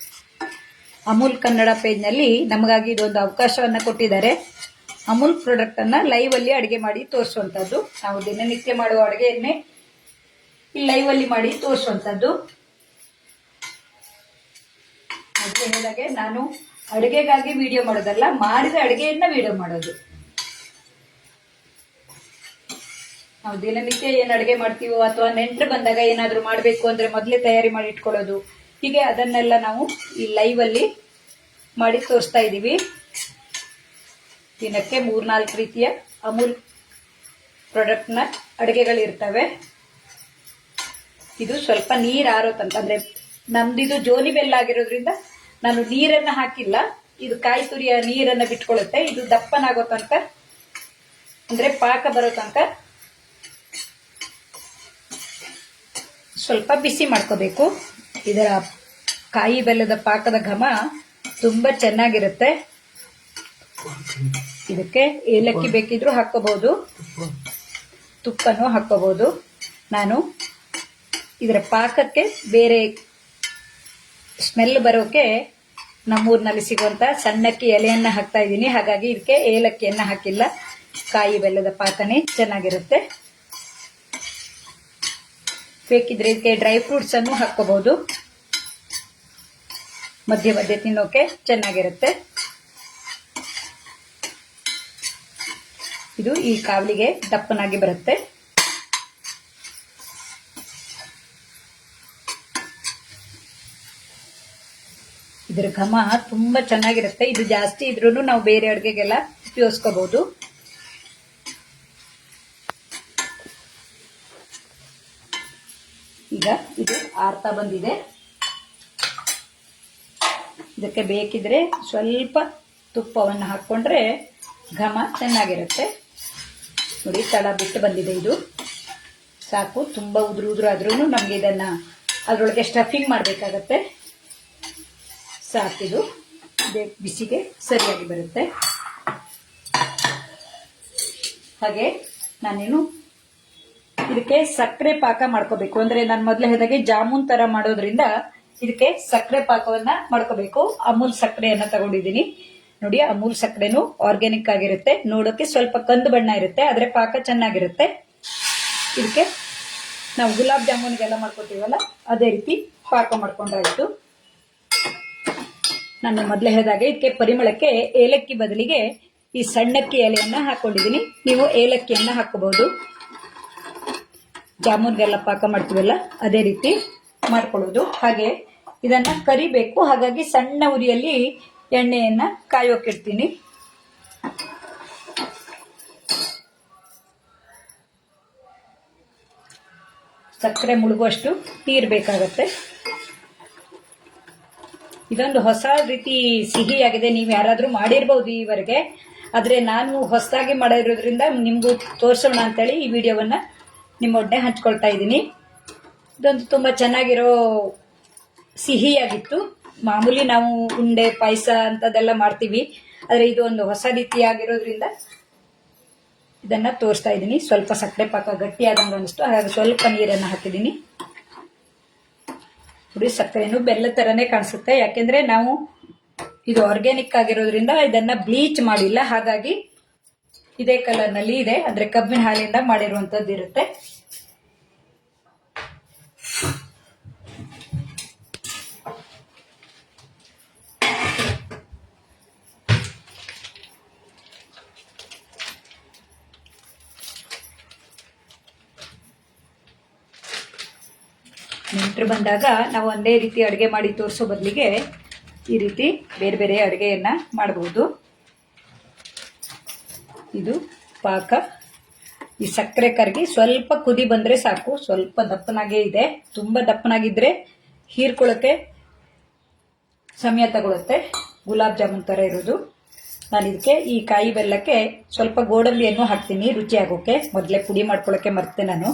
ಅಮೂಲ್ ಕನ್ನಡ ಪೇಜ್ನಲ್ಲಿ ನಮಗಾಗಿ ಇದೊಂದು ಅವಕಾಶವನ್ನು ಕೊಟ್ಟಿದ್ದಾರೆ. ಅಮೂಲ್ ಪ್ರಾಡಕ್ಟ್ ಅನ್ನ ಲೈವ್ ಅಲ್ಲಿ ಅಡಿಗೆ ಮಾಡಿ ತೋರಿಸುವಂತದ್ದು. ನಾವು ದಿನನಿತ್ಯ ಮಾಡುವ ಅಡಿಗೆಯನ್ನೇ ಈ ಲೈವ್ ಅಲ್ಲಿ ಮಾಡಿ ತೋರಿಸುವಂತದ್ದು. ಮೊದಲೇ ಹೇಳಿದಾಗೆ ನಾನು ಅಡುಗೆಗಾಗಿ ವಿಡಿಯೋ ಮಾಡೋದಲ್ಲ, ಮಾಡಿದ ಅಡುಗೆಯನ್ನ ವಿಡಿಯೋ ಮಾಡೋದು. ನಾವು ದಿನನಿತ್ಯ ಏನ್ ಅಡುಗೆ ಮಾಡ್ತೀವೋ ಅಥವಾ ನೆಂಟರು ಬಂದಾಗ ಏನಾದ್ರೂ ಮಾಡ್ಬೇಕು ಅಂದ್ರೆ ಮೊದಲೇ ತಯಾರಿ ಮಾಡಿ ಇಟ್ಕೊಳ್ಳೋದು, ಹೀಗೆ ಅದನ್ನೆಲ್ಲ ನಾವು ಈ ಲೈವ್ ಅಲ್ಲಿ ಮಾಡಿ ತೋರಿಸ್ತಾ ಇದೀವಿ. ದಿನಕ್ಕೆ 3-4 ರೀತಿಯ ಅಮೂಲ್ ಪ್ರಾಡಕ್ಟ್ ನ ಅಡುಗೆಗಳಿರ್ತವೆ. ಇದು ಸ್ವಲ್ಪ ನೀರು ಆರೋ ತನಕ, ಅಂದ್ರೆ ನಮ್ದಿದು ಜೋನಿ ಬೆಲ್ಲ ಆಗಿರೋದ್ರಿಂದ ನಾನು ನೀರನ್ನ ಹಾಕಿಲ್ಲ. ಇದು ಕಾಯಿ ತುರಿಯ ನೀರನ್ನ ಬಿಟ್ಕೊಳ್ಳುತ್ತೆ. ಇದು ದಪ್ಪನಾಗೋ ತನಕ, ಅಂದ್ರೆ ಪಾಕ ಬರೋ ತನಕ ಸ್ವಲ್ಪ ಬಿಸಿ ಮಾಡ್ಕೋಬೇಕು. ಇದರ ಕಾಯಿ ಬೆಲ್ಲದ ಪಾಕದ ಘಮ ತುಂಬಾ ಚೆನ್ನಾಗಿರುತ್ತೆ. ಇದಕ್ಕೆ ಏಲಕ್ಕಿ ಬೇಕಿದ್ರೂ ಹಾಕೋಬಹುದು, ತುಪ್ಪನೂ ಹಾಕೋಬಹುದು. ನಾನು ಇದರ ಪಾಕಕ್ಕೆ ಬೇರೆ ಸ್ಮೆಲ್ ಬರೋಕೆ ನಮ್ಮೂರಿನಲ್ಲಿ ಸಿಗುವಂತ ಸಣ್ಣಕ್ಕಿ ಎಲೆಯನ್ನ ಹಾಕ್ತಾ ಇದ್ದೀನಿ. ಹಾಗಾಗಿ ಇದಕ್ಕೆ ಏಲಕ್ಕಿಯನ್ನ ಹಾಕಿಲ್ಲ. ಕಾಯಿ ಬೆಲ್ಲದ ಪಾಕನೇ ಚೆನ್ನಾಗಿರುತ್ತೆ. ಬೇಕಿದ್ರೆ ಇದಕ್ಕೆ ಡ್ರೈ ಫ್ರೂಟ್ಸ್ ಅನ್ನು ಹಾಕೋಬಹುದು. ಮಧ್ಯೆ ಮಧ್ಯೆ ತಿನ್ನೋಕೆ ಚೆನ್ನಾಗಿರುತ್ತೆ. ಇದು ಈ ಕಾವಲಿಗೆ ದಪ್ಪನಾಗಿ ಬರುತ್ತೆ. ಇದರ ಘಮ ತುಂಬಾ ಚೆನ್ನಾಗಿರುತ್ತೆ. ಇದು ಜಾಸ್ತಿ ಇದ್ರೂ ನಾವು ಬೇರೆ ಅಡುಗೆಗೆಲ್ಲ ಉಪಯೋಗಿಸ್ಕೋಬಹುದು. ಈಗ ಇದು ಆರ್ತಾ ಬಂದಿದೆ. ಇದಕ್ಕೆ ಬೇಕಿದ್ರೆ ಸ್ವಲ್ಪ ತುಪ್ಪವನ್ನು ಹಾಕೊಂಡ್ರೆ ಘಮ ಚೆನ್ನಾಗಿರುತ್ತೆ. ನೋಡಿ, ತಳ ಬಿಟ್ಟು ಬಂದಿದೆ. ಇದು ಸಾಕು. ತುಂಬಾ ಉದುರು ಆದ್ರೂ ನಮ್ಗೆ ಇದನ್ನ ಅದರೊಳಗೆ ಸ್ಟಫಿಂಗ್ ಮಾಡಬೇಕಾಗತ್ತೆ. ಸಾಕಿದು ಬಿಸಿಗೆ ಸರಿಯಾಗಿ ಬರುತ್ತೆ. ಹಾಗೆ ನಾನೇನು ಇದಕ್ಕೆ ಸಕ್ಕರೆ ಪಾಕ ಮಾಡ್ಕೋಬೇಕು. ಅಂದ್ರೆ ನಾನು ಮೊದಲೇ ಹೇಳಿದಾಗೆ ಜಾಮೂನ್ ತರ ಮಾಡೋದ್ರಿಂದ ಇದಕ್ಕೆ ಸಕ್ಕರೆ ಪಾಕವನ್ನ ಮಾಡ್ಕೋಬೇಕು. ಅಮೂಲ್ ಸಕ್ಕರೆಯನ್ನ ತಗೊಂಡಿದ್ದೀನಿ. ನೋಡಿ, ಅಮೂಲ್ ಸಕ್ಕರೆನು ಆರ್ಗ್ಯಾನಿಕ್ ಆಗಿರುತ್ತೆ. ನೋಡೋಕೆ ಸ್ವಲ್ಪ ಕಂದು ಬಣ್ಣ ಇರುತ್ತೆ, ಆದ್ರೆ ಪಾಕ ಚೆನ್ನಾಗಿರುತ್ತೆ. ಇದಕ್ಕೆ ನಾವು ಗುಲಾಬ್ ಜಾಮೂನ್ಗೆಲ್ಲ ಮಾಡ್ಕೊತೀವಲ್ಲ, ಅದೇ ರೀತಿ ಪಾಕ ಮಾಡ್ಕೊಂಡ್ರಾಯ್ತು. ನಾನು ಮೊದಲೇ ಹೇಳಿದಾಗೆ ಇದಕ್ಕೆ ಪರಿಮಳಕ್ಕೆ ಏಲಕ್ಕಿ ಬದಲಿಗೆ ಈ ಸಣ್ಣಕ್ಕಿ ಎಲೆಯನ್ನ ಹಾಕೊಂಡಿದ್ದೀನಿ. ನೀವು ಏಲಕ್ಕಿಯನ್ನ ಹಾಕೋಬಹುದು. ಜಾಮೂನ್ಗೆಲ್ಲ ಪಾಕ ಮಾಡ್ತೀವಲ್ಲ, ಅದೇ ರೀತಿ ಮಾಡ್ಕೊಳ್ಳೋದು. ಹಾಗೆ ಇದನ್ನ ಕರಿಬೇಕು. ಹಾಗಾಗಿ ಸಣ್ಣ ಉರಿಯಲ್ಲಿ ಎಣ್ಣೆಯನ್ನ ಕಾಯೋಕಿಡ್ತೀನಿ. ಸಕ್ಕರೆ ಮುಳುಗುವಷ್ಟು ನೀರು ಬೇಕಾಗತ್ತೆ. ಇದೊಂದು ಹೊಸ ರೀತಿ ಸಿಹಿಯಾಗಿದೆ. ನೀವು ಯಾರಾದ್ರೂ ಮಾಡಿರ್ಬಹುದು ಈವರೆಗೆ, ಆದ್ರೆ ನಾನು ಹೊಸದಾಗಿ ಮಾಡಿರೋದ್ರಿಂದ ನಿಮ್ಗೂ ತೋರಿಸೋಣ ಅಂತೇಳಿ ಈ ವಿಡಿಯೋವನ್ನ ನಿಮ್ಮೊಡನೆ ಹಂಚ್ಕೊಳ್ತಾ ಇದ್ದೀನಿ. ಇದೊಂದು ತುಂಬಾ ಚೆನ್ನಾಗಿರೋ ಸಿಹಿಯಾಗಿತ್ತು. ಮಾಮೂಲಿ ನಾವು ಉಂಡೆ, ಪಾಯಸ ಅಂತದೆಲ್ಲ ಮಾಡ್ತೀವಿ, ಆದ್ರೆ ಇದು ಒಂದು ಹೊಸ ರೀತಿಯಾಗಿರೋದ್ರಿಂದ ಇದನ್ನ ತೋರಿಸ್ತಾ ಇದ್ದೀನಿ. ಸ್ವಲ್ಪ ಸಕ್ಕರೆ ಪಾಕ ಗಟ್ಟಿಯಾದಂಗ ಅನಿಸ್ತು, ಹಾಗಾಗಿ ಸ್ವಲ್ಪ ನೀರನ್ನ ಹಾಕಿದ್ದೀನಿ. ನೋಡಿ, ಸಕ್ಕರೆನು ಬೆಲ್ಲ ತರನೇ ಕಾಣಿಸುತ್ತೆ. ಯಾಕೆಂದ್ರೆ ನಾವು ಇದು ಆರ್ಗ್ಯಾನಿಕ್ ಆಗಿರೋದ್ರಿಂದ ಇದನ್ನ ಬ್ಲೀಚ್ ಮಾಡಿಲ್ಲ. ಹಾಗಾಗಿ ಇದೇ ಕಲರ್ ನಲ್ಲಿ ಇದೆ. ಅಂದ್ರೆ ಕಬ್ಬಿನ ಹಾಲಿಂದ ಮಾಡಿರುವಂತದ್ದು ಇರುತ್ತೆ. ನೆಂಟರು ಬಂದಾಗ ನಾವು ಒಂದೇ ರೀತಿ ಅಡುಗೆ ಮಾಡಿ ತೋರಿಸೋ ಬದಲಿಗೆ ಈ ರೀತಿ ಬೇರೆ ಬೇರೆ ಅಡುಗೆಯನ್ನ ಮಾಡಬಹುದು. ಇದು ಪಾಕ. ಈ ಸಕ್ಕರೆ ಕರಗಿ ಸ್ವಲ್ಪ ಕುದಿ ಬಂದ್ರೆ ಸಾಕು. ಸ್ವಲ್ಪ ದಪ್ಪನಾಗೇ ಇದೆ. ತುಂಬಾ ದಪ್ಪನಾಗಿದ್ರೆ ಹೀರ್ಕೊಳ್ಳೋಕೆ ಸಮಯ ತಗೊಳುತ್ತೆ. ಗುಲಾಬ್ ಜಾಮೂನ್ ತರ ಇರೋದು. ನಾನು ಇದಕ್ಕೆ ಈ ಕಾಯಿ ಬೆಲ್ಲಕ್ಕೆ ಸ್ವಲ್ಪ ಗೋಡಂಬಿಯನ್ನು ಹಾಕ್ತೀನಿ ರುಚಿ ಆಗೋಕೆ. ಮೊದಲೇ ಪುಡಿ ಮಾಡ್ಕೊಳ್ಳೋಕೆ ಮರ್ತೆ ನಾನು.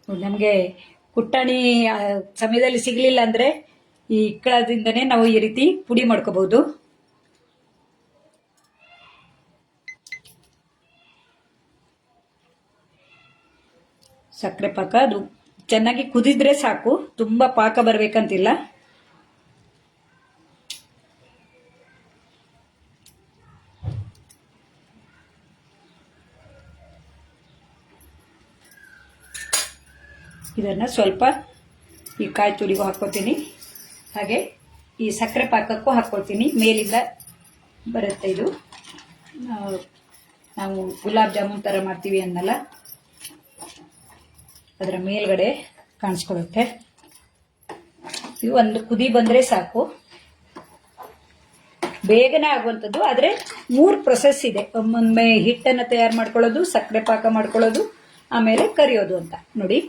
ನಮಗೆ ಪುಟಾಣಿ ಸಮಯದಲ್ಲಿ ಸಿಗ್ಲಿಲ್ಲ ಅಂದ್ರೆ ಈ ಇಕ್ಕಳದಿಂದನೇ ನಾವು ಈ ರೀತಿ ಪುಡಿ ಮಾಡ್ಕೋಬಹುದು. ಸಕ್ಕರೆ ಪಾಕ ಅದು ಚೆನ್ನಾಗಿ ಕುದಿದ್ರೆ ಸಾಕು, ತುಂಬ ಪಾಕ ಬರಬೇಕಂತಿಲ್ಲ. ಇದನ್ನು ಸ್ವಲ್ಪ ಈ ಕಾಯಿ ತುರಿಗೂ ಹಾಕ್ಕೊತೀನಿ, ಹಾಗೆ ಈ ಸಕ್ಕರೆ ಪಾಕಕ್ಕೂ ಹಾಕ್ಕೊಳ್ತೀನಿ. ಮೇಲಿಂದ ಬರುತ್ತೆ ಇದು, ನಾವು ಗುಲಾಬ್ ಜಾಮೂನ್ ಥರ ಮಾಡ್ತೀವಿ ಅನ್ನಲ್ಲ, ಅದರ ಮೇಲ್ಗಡೆ ಕಾಣಿಸ್ಕೊಳ್ಳುತ್ತೆ. ಇದು ಒಂದು ಕುದಿ ಬಂದರೆ ಸಾಕು, ಬೇಗನೆ ಆಗುವಂಥದ್ದು. ಆದರೆ 3 ಪ್ರೊಸೆಸ್ ಇದೆ. ಒಮ್ಮೊಮ್ಮೆ ಹಿಟ್ಟನ್ನು ತಯಾರು ಮಾಡ್ಕೊಳ್ಳೋದು, ಸಕ್ಕರೆ ಪಾಕ ಮಾಡ್ಕೊಳ್ಳೋದು, ಆಮೇಲೆ ಕರಿಯೋದು ಅಂತ. ನೋಡಿ,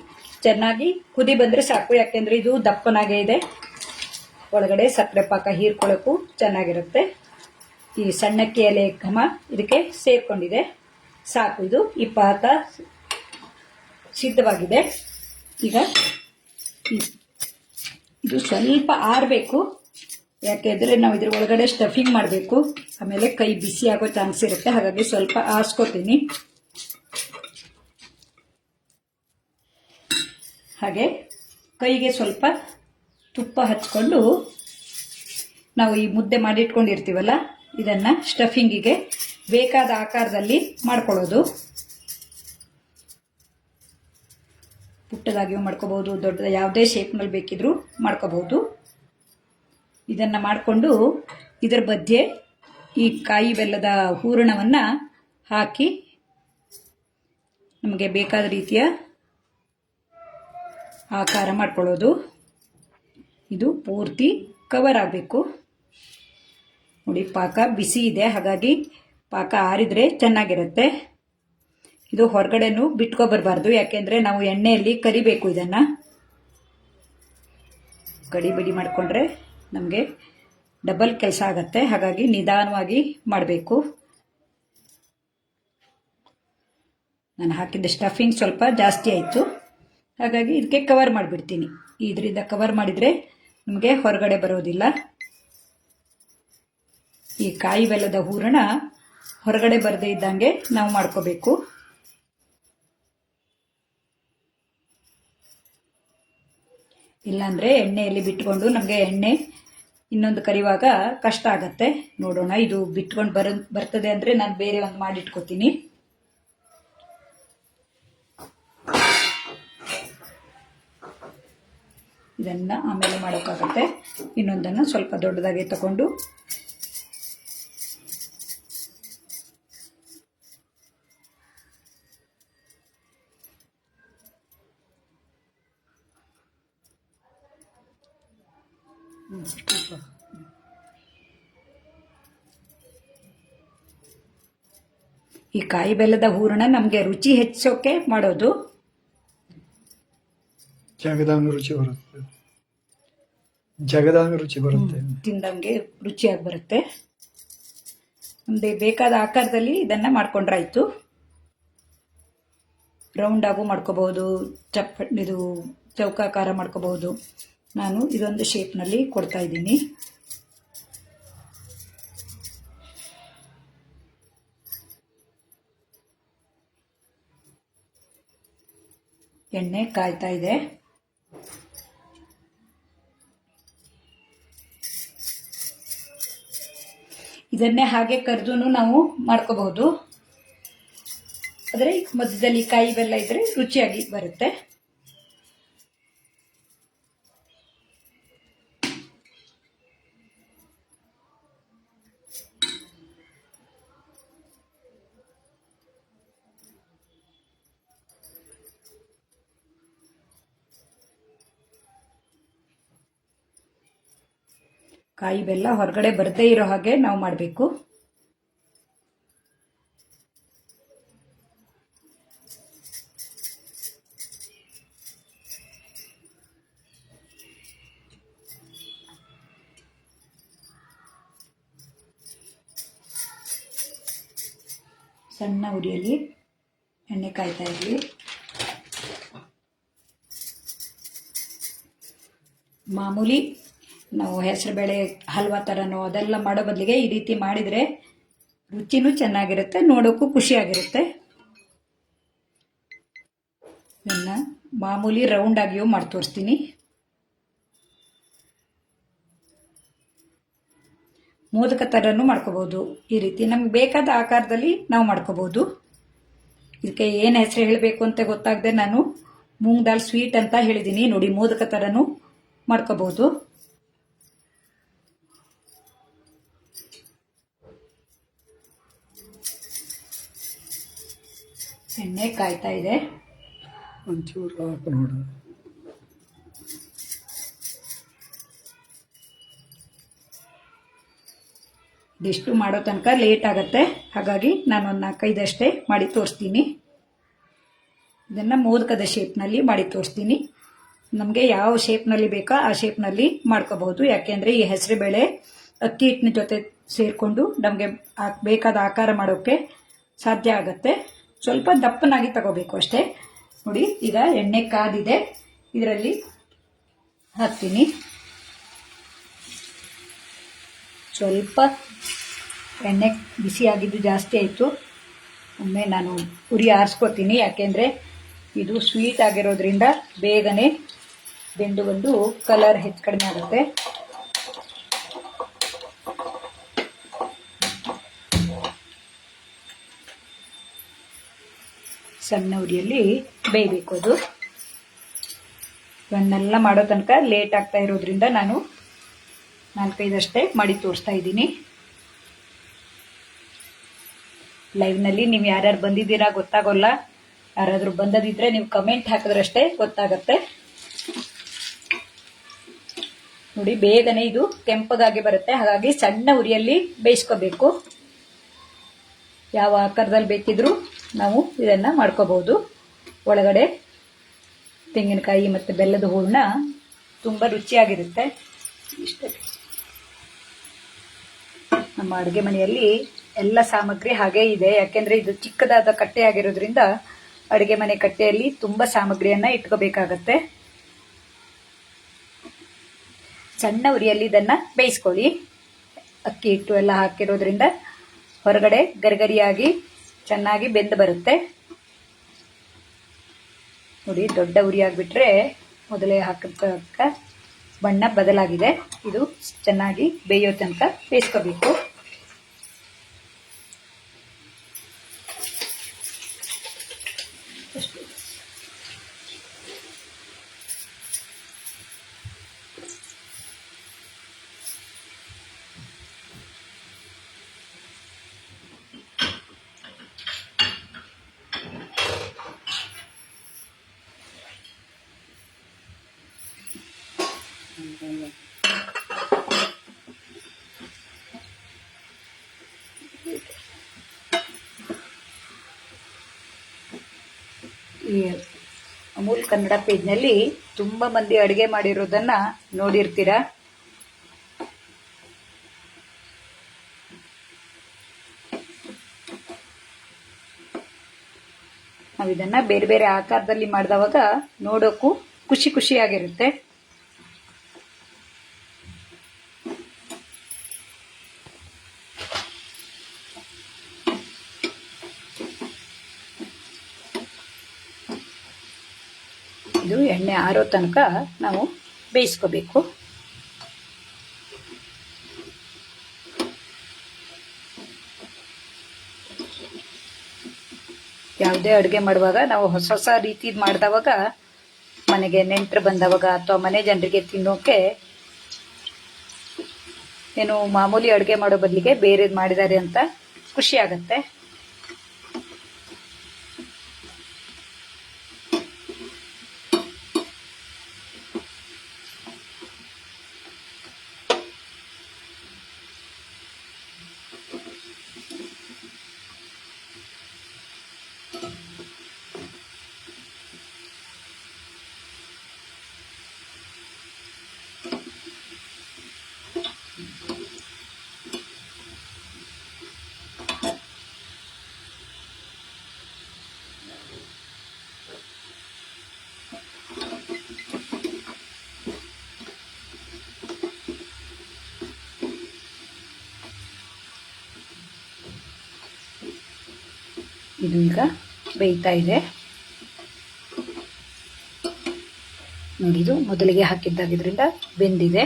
ಚೆನ್ನಾಗಿ ಕುದಿ ಬಂದರೆ ಸಾಕು, ಯಾಕೆಂದರೆ ಇದು ದಪ್ಪನಾಗೇ ಇದೆ. ಒಳಗಡೆ ಸಕ್ಕರೆ ಪಾಕ ಹೀರ್ಕೊಳ್ಳೋಕ್ಕೂ ಚೆನ್ನಾಗಿರುತ್ತೆ. ಈ ಸಣ್ಣಕ್ಕಿ ಎಲೆ ಘಮ ಇದಕ್ಕೆ ಸೇರ್ಕೊಂಡಿದೆ, ಸಾಕು. ಇದು ಈ ಪಾಕ ಸಿದ್ಧವಾಗಿದೆ. ಈಗ ಇದು ಸ್ವಲ್ಪ ಆರಬೇಕು, ಯಾಕೆಂದರೆ ನಾವು ಇದ್ರ ಒಳಗಡೆ ಸ್ಟಫಿಂಗ್ ಮಾಡಬೇಕು, ಆಮೇಲೆ ಕೈ ಬಿಸಿ ಆಗೋ ಚಾನ್ಸ್ ಇರುತ್ತೆ. ಹಾಗಾಗಿ ಸ್ವಲ್ಪ ಆರಿಸ್ಕೊತೀನಿ. ಹಾಗೆ ಕೈಗೆ ಸ್ವಲ್ಪ ತುಪ್ಪ ಹಚ್ಕೊಂಡು ನಾವು ಈ ಮುದ್ದೆ ಮಾಡಿ ಇಟ್ಕೊಂಡಿರ್ತೀವಲ್ಲ, ಇದನ್ನು ಸ್ಟಫಿಂಗಿಗೆ ಬೇಕಾದ ಆಕಾರದಲ್ಲಿ ಮಾಡ್ಕೊಳ್ಳೋದು. ಪುಟ್ಟದಾಗಿಯೂ ಮಾಡ್ಕೋಬಹುದು, ದೊಡ್ಡದ ಯಾವುದೇ ಶೇಪ್ನಲ್ಲಿ ಬೇಕಿದ್ರೂ ಮಾಡ್ಕೋಬಹುದು. ಇದನ್ನು ಮಾಡಿಕೊಂಡು ಇದರ ಮಧ್ಯೆ ಈ ಕಾಯಿ ಬೆಲ್ಲದ ಹೂರಣವನ್ನು ಹಾಕಿ ನಮಗೆ ಬೇಕಾದ ರೀತಿಯ ಆಕಾರ ಮಾಡ್ಕೊಳ್ಳೋದು. ಇದು ಪೂರ್ತಿ ಕವರ್ ಆಗಬೇಕು. ನೋಡಿ, ಪಾಕ ಬಿಸಿ ಇದೆ, ಹಾಗಾಗಿ ಪಾಕ ಆರಿದ್ರೆ ಚೆನ್ನಾಗಿರುತ್ತೆ. ಇದು ಹೊರಗಡೆನೂ ಬಿಟ್ಕೊಬರ್ಬಾರ್ದು, ಯಾಕೆಂದರೆ ನಾವು ಎಣ್ಣೆಯಲ್ಲಿ ಕರಿಬೇಕು. ಇದನ್ನು ಗಡಿಬಿಡಿ ಮಾಡಿಕೊಂಡ್ರೆ ನಮಗೆ ಡಬಲ್ ಕೆಲಸ ಆಗುತ್ತೆ. ಹಾಗಾಗಿ ನಿಧಾನವಾಗಿ ಮಾಡಬೇಕು. ನಾನು ಹಾಕಿದ್ದ ಸ್ಟಫಿಂಗ್ ಸ್ವಲ್ಪ ಜಾಸ್ತಿ ಆಯಿತು, ಹಾಗಾಗಿ ಇದಕ್ಕೆ ಕವರ್ ಮಾಡಿಬಿಡ್ತೀನಿ. ಇದರಿಂದ ಕವರ್ ಮಾಡಿದರೆ ನಮಗೆ ಹೊರಗಡೆ ಬರೋದಿಲ್ಲ. ಈ ಕಾಯಿ ಬೆಲ್ಲದ ಹೂರಣ ಹೊರಗಡೆ ಬರದೇ ಇದ್ದಂಗೆ ನಾವು ಮಾಡ್ಕೋಬೇಕು. ಇಲ್ಲಾಂದರೆ ಎಣ್ಣೆಯಲ್ಲಿ ಬಿಟ್ಕೊಂಡು ನಮಗೆ ಎಣ್ಣೆ ಇನ್ನೊಂದು ಕರಿವಾಗ ಕಷ್ಟ ಆಗತ್ತೆ. ನೋಡೋಣ, ಇದು ಬಿಟ್ಕೊಂಡು ಬರ್ತದೆ ಅಂದರೆ ನಾನು ಬೇರೆ ಒಂದು ಮಾಡಿಟ್ಕೋತೀನಿ. ಇದನ್ನು ಆಮೇಲೆ ಮಾಡೋಕ್ಕಾಗತ್ತೆ. ಇನ್ನೊಂದನ್ನು ಸ್ವಲ್ಪ ದೊಡ್ಡದಾಗಿ ತಗೊಂಡು ಈ ಕಾಯಿ ಬೆಲ್ಲದ ಹೂರಣ ನಮಗೆ ರುಚಿ ಹೆಚ್ಚೋಕೆ ಮಾಡೋದು. ಜಗದಾಂಗ ರುಚಿ ಬರುತ್ತೆ, ತಿಂದಂಗೆ ರುಚಿಯಾಗಿ ಬರುತ್ತೆ. ನಮಗೆ ಬೇಕಾದ ಆಕಾರದಲ್ಲಿ ಇದನ್ನ ಮಾಡ್ಕೊಂಡ್ರಾಯ್ತು. ರೌಂಡ್ ಆಗು ಮಾಡ್ಕೋಬಹುದು, ಇದು ಚೌಕಾಕಾರ ಮಾಡ್ಕೋಬಹುದು. ನಾನು ಇದೊಂದು ಶೇಪ್ನಲ್ಲಿ ಕೊಡ್ತಾ ಇದ್ದೀನಿ. ಎಣ್ಣೆ ಕಾಯ್ತಾ ಇದೆ. ಇದನ್ನೇ ಹಾಗೆ ಕರೆದು ನಾವು ಮಾಡ್ಕೋಬಹುದು. ಆದರೆ ಮಧ್ಯದಲ್ಲಿ ಕಾಯಿ ಬೆಲ್ಲ ಇದ್ರೆ ರುಚಿಯಾಗಿ ಬರುತ್ತೆ. ಕಾಯಿ ಬೆಲ್ಲ ಹೊರಗಡೆ ಬರದೇ ಇರೋ ಹಾಗೆ ನಾವು ಮಾಡಬೇಕು. ಸಣ್ಣ ಉರಿಯಲ್ಲಿ ಎಣ್ಣೆ ಕಾಯ್ತಾ ಇರಲಿ. ಮಾಮೂಲಿ ನಾವು ಹೆಸರುಬೇಳೆ ಹಲ್ವಾ ಥರನೋ ಅದೆಲ್ಲ ಮಾಡೋ ಬದಲಿಗೆ ಈ ರೀತಿ ಮಾಡಿದರೆ ರುಚಿನೂ ಚೆನ್ನಾಗಿರುತ್ತೆ, ನೋಡೋಕ್ಕೂ ಖುಷಿಯಾಗಿರುತ್ತೆ. ಇದನ್ನು ಮಾಮೂಲಿ ರೌಂಡ್ ಆಗಿಯೂ ಮಾಡಿ ತೋರಿಸ್ತೀನಿ. ಮೋದಕ ಥರನೂ ಮಾಡ್ಕೋಬಹುದು. ಈ ರೀತಿ ನಮ್ಗೆ ಬೇಕಾದ ಆಕಾರದಲ್ಲಿ ನಾವು ಮಾಡ್ಕೋಬಹುದು. ಇದಕ್ಕೆ ಏನು ಹೆಸರು ಹೇಳಬೇಕು ಅಂತ ಗೊತ್ತಾಗದೆ ನಾನು ಮೂಂಗ್ ದಾಲ್ ಸ್ವೀಟ್ ಅಂತ ಹೇಳಿದ್ದೀನಿ. ನೋಡಿ, ಮೋದಕ ಥರನೂ ಮಾಡ್ಕೋಬಹುದು. ಎಣ್ಣೆ ಕಾಯ್ತಾ ಇದೆ. ಒಂಚೂರು ಹಾಕು ನೋಡು. ಇದಿಷ್ಟು ಮಾಡೋ ತನಕ ಲೇಟ್ ಆಗುತ್ತೆ. ಹಾಗಾಗಿ ನಾನು ಒಂದು 4-5 ಅಷ್ಟೇ ಮಾಡಿ ತೋರಿಸ್ತೀನಿ. ಇದನ್ನು ಮೋದಕದ ಶೇಪ್ನಲ್ಲಿ ಮಾಡಿ ತೋರಿಸ್ತೀನಿ. ನಮಗೆ ಯಾವ ಶೇಪ್ನಲ್ಲಿ ಬೇಕೋ ಆ ಶೇಪ್ನಲ್ಲಿ ಮಾಡ್ಕೋಬಹುದು. ಯಾಕೆಂದರೆ ಈ ಹೆಸರುಬೇಳೆ ಅಕ್ಕಿ ಹಿಟ್ಟಿನ ಜೊತೆ ಸೇರಿಕೊಂಡು ನಮಗೆ ಬೇಕಾದ ಆಕಾರ ಮಾಡೋಕ್ಕೆ ಸಾಧ್ಯ ಆಗುತ್ತೆ. ಸ್ವಲ್ಪ ದಪ್ಪನಾಗಿ ತಗೋಬೇಕು ಅಷ್ಟೇ. ನೋಡಿ, ಈಗ ಎಣ್ಣೆ ಕಾದಿದೆ. ಇದರಲ್ಲಿ ಹಾಕ್ತೀನಿ. ಸ್ವಲ್ಪ ಎಣ್ಣೆ ಬಿಸಿಯಾಗಿದ್ದು ಜಾಸ್ತಿ ಆಯಿತು. ಒಮ್ಮೆ ನಾನು ಉರಿ ಆರಿಸ್ಕೊತೀನಿ. ಯಾಕೆಂದರೆ ಇದು ಸ್ವೀಟ್ ಆಗಿರೋದ್ರಿಂದ ಬೇಗನೆ ಬೆಂದು ಬಂದು ಕಲರ್ ಹೆಚ್ಚು ಕಡಿಮೆ ಆಗುತ್ತೆ. ಸಣ್ಣ ಉರಿಯಲ್ಲಿ ಬೇಯಬೇಕು ಅದು. ಇವನ್ನೆಲ್ಲ ಮಾಡೋ ತನಕ ಲೇಟ್ ಆಗ್ತಾ ಇರೋದ್ರಿಂದ ನಾನು 4-5 ಅಷ್ಟೇ ಮಾಡಿ ತೋರಿಸ್ತಾ ಇದ್ದೀನಿ. ಲೈವ್ನಲ್ಲಿ ನೀವು ಯಾರ್ಯಾರು ಬಂದಿದ್ದೀರಾ ಗೊತ್ತಾಗೋಲ್ಲ. ಯಾರಾದರೂ ಬಂದದಿದ್ರೆ ನೀವು ಕಮೆಂಟ್ ಹಾಕಿದ್ರಷ್ಟೇ ಗೊತ್ತಾಗತ್ತೆ. ನೋಡಿ, ಬೇಗನೆ ಇದು ಕೆಂಪಗಾಗಿ ಬರುತ್ತೆ. ಹಾಗಾಗಿ ಸಣ್ಣ ಉರಿಯಲ್ಲಿ ಬೇಯಿಸ್ಕೋಬೇಕು. ಯಾವ ಆಕಾರದಲ್ಲಿ ಬೇಕಿದ್ರೂ ನಾವು ಇದನ್ನು ಮಾಡ್ಕೋಬಹುದು. ಒಳಗಡೆ ತೆಂಗಿನಕಾಯಿ ಮತ್ತು ಬೆಲ್ಲದ ಹೂರಣ ತುಂಬ ರುಚಿಯಾಗಿರುತ್ತೆ. ಇಷ್ಟೇ. ನಮ್ಮ ಅಡುಗೆ ಮನೆಯಲ್ಲಿ ಎಲ್ಲ ಸಾಮಗ್ರಿ ಹಾಗೇ ಇದೆ. ಯಾಕೆಂದರೆ ಇದು ಚಿಕ್ಕದಾದ ಕಟ್ಟೆ ಆಗಿರೋದ್ರಿಂದ ಅಡುಗೆ ಮನೆ ಕಟ್ಟೆಯಲ್ಲಿ ತುಂಬ ಸಾಮಗ್ರಿಯನ್ನು ಇಟ್ಕೋಬೇಕಾಗತ್ತೆ. ಸಣ್ಣ ಉರಿಯಲ್ಲಿ ಇದನ್ನು ಬೇಯಿಸ್ಕೊಳ್ಳಿ. ಅಕ್ಕಿ ಹಿಟ್ಟು ಎಲ್ಲ ಹಾಕಿರೋದ್ರಿಂದ ಹೊರಗಡೆ ಗರಿಗರಿಯಾಗಿ ಚೆನ್ನಾಗಿ ಬೆಂದು ಬರುತ್ತೆ. ನೋಡಿ, ದೊಡ್ಡ ಉರಿ ಆಗಿಬಿಟ್ರೆ ಮೊದಲೇ ಹಾಕಕ್ಕ ಬಣ್ಣ ಬದಲಾಗಿದೆ. ಇದು ಚೆನ್ನಾಗಿ ಬೇಯೋ ತನಕ ಬೇಯಿಸ್ಕೋಬೇಕು. ಈ ಅಮೂಲ್ ಕನ್ನಡ ಪೇಜ್ನಲ್ಲಿ ತುಂಬ ಮಂದಿ ಅಡುಗೆ ಮಾಡಿರೋದನ್ನ ನೋಡಿರ್ತೀರಾ. ನಾವು ಇದನ್ನ ಬೇರೆ ಬೇರೆ ಆಕಾರದಲ್ಲಿ ಮಾಡಿದವಾಗ ನೋಡೋಕ್ಕೂ ಖುಷಿ ಖುಷಿಯಾಗಿರುತ್ತೆ. ಇದು ಎಣ್ಣೆ ಆರೋ ತನಕ ನಾವು ಬೇಯಿಸ್ಕೋಬೇಕು. ಯಾವುದೇ ಅಡುಗೆ ಮಾಡುವಾಗ ನಾವು ಹೊಸ ಹೊಸ ರೀತಿ ಮಾಡಿದವಾಗ ಮನೆಗೆ ನೆಂಟರು ಬಂದವಾಗ ಅಥವಾ ಮನೆ ಜನರಿಗೆ ತಿನ್ನೋಕೆ ಏನು ಮಾಮೂಲಿ ಅಡುಗೆ ಮಾಡೋ ಬದಲಿಗೆ ಬೇರೆದು ಮಾಡಿದ್ದಾರೆ ಅಂತ ಖುಷಿ ಆಗತ್ತೆ. ಇದು ಈಗ ಬೇಯ್ತಾ ಇದೆ. ನೋಡಿ, ಇದು ಮೊದಲಿಗೆ ಹಾಕಿದ್ದಾಗಿದ್ದರಿಂದ ಬೆಂದಿದೆ.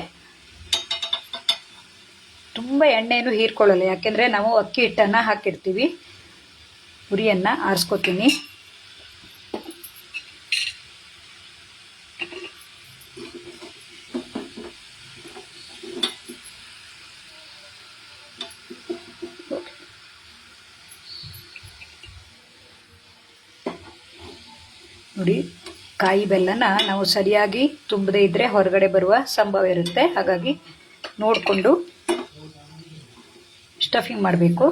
ತುಂಬ ಎಣ್ಣೆಯನ್ನು ಹೀರ್ಕೊಳ್ಳಲ್ಲ, ಯಾಕೆಂದರೆ ನಾವು ಅಕ್ಕಿ ಹಿಟ್ಟನ್ನು ಹಾಕಿರ್ತೀವಿ. ಉರಿಯನ್ನು ಆರಿಸ್ಕೊತೀನಿ. ನೋಡಿ, ಕಾಯಿ ಬೆಲ್ಲನ ನಾವು ಸರಿಯಾಗಿ ತುಂಬದೇ ಇದ್ದರೆ ಹೊರಗಡೆ ಬರುವ ಸಂಭವ ಇರುತ್ತೆ. ಹಾಗಾಗಿ ನೋಡಿಕೊಂಡು ಸ್ಟಫಿಂಗ್ ಮಾಡಬೇಕು.